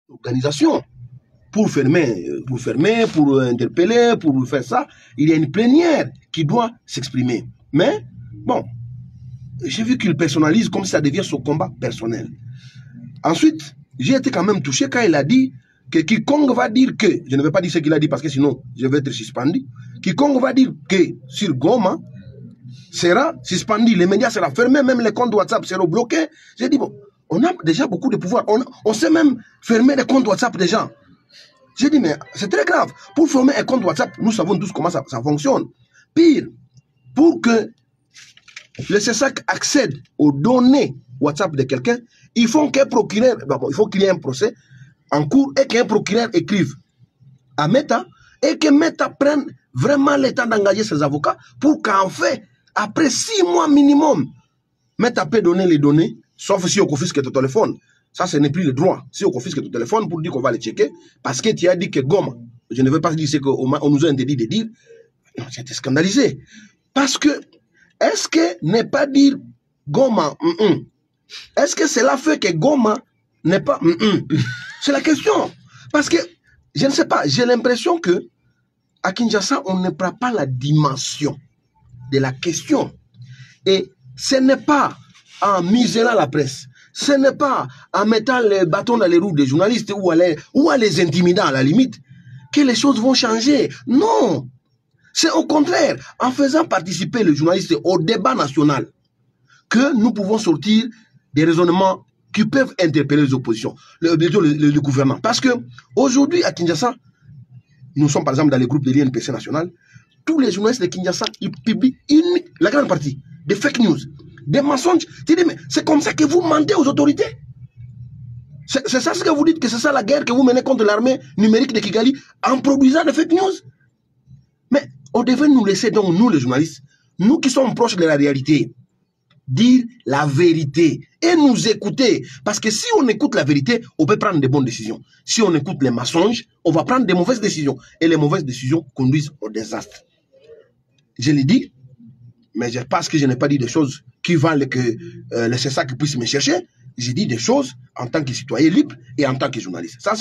organisation. Pour fermer, pour interpeller, pour faire ça, il y a une plénière qui doit s'exprimer. Mais, bon, j'ai vu qu'il personnalise comme si ça devient son combat personnel. Ensuite, j'ai été quand même touché quand il a dit que quiconque va dire que, je ne vais pas dire ce qu'il a dit parce que sinon je vais être suspendu, quiconque va dire que sur Goma sera suspendu, les médias seront fermés, même les comptes WhatsApp seront bloqués. J'ai dit, bon, on a déjà beaucoup de pouvoir, on sait même fermer les comptes WhatsApp des gens. J'ai dit, mais c'est très grave. Pour fermer un compte WhatsApp, nous savons tous comment ça fonctionne. Pire, pour que le CESAC accède aux données WhatsApp de quelqu'un, il faut qu'un procureur, il faut qu'il y ait un procès en cours et qu'un procureur écrive à Meta et que Meta prenne vraiment le temps d'engager ses avocats pour qu'en fait, après 6 mois minimum, Meta peut donner les données, sauf si on confisque ton téléphone. Ça, ce n'est plus le droit. Si on confisque ton téléphone pour dire qu'on va les checker, parce que tu as dit que Goma, je ne veux pas dire ce qu'on nous a interdit de dire, non, j'étais scandalisé. Parce que, est-ce que ne pas dire Goma, est-ce que cela fait que Goma n'est pas C'est la question. Parce que, je ne sais pas, j'ai l'impression que à Kinshasa, on ne prend pas la dimension de la question. Et ce n'est pas en muselant la presse, ce n'est pas en mettant les bâtons dans les roues des journalistes ou à les intimidant à la limite que les choses vont changer. Non. C'est au contraire, en faisant participer les journalistes au débat national que nous pouvons sortir des raisonnements qui peuvent interpeller les oppositions, le gouvernement. Parce que aujourd'hui à Kinshasa, nous sommes par exemple dans les groupes de l'INPC national, tous les journalistes de Kinshasa, ils publient la grande partie des fake news, des mensonges. Tu dis, mais c'est comme ça que vous mentez aux autorités. C'est ça ce que vous dites, que c'est ça la guerre que vous menez contre l'armée numérique de Kigali en produisant des fake news. Mais on devait nous laisser donc, nous les journalistes, nous qui sommes proches de la réalité, dire la vérité et nous écouter. Parce que si on écoute la vérité, on peut prendre de bonnes décisions. Si on écoute les mensonges, on va prendre des mauvaises décisions. Et les mauvaises décisions conduisent au désastre. Je l'ai dit, mais parce que je n'ai pas dit des choses qui valent que le CESAC puisse me chercher. J'ai dit des choses en tant que citoyen libre et en tant que journaliste. Ça,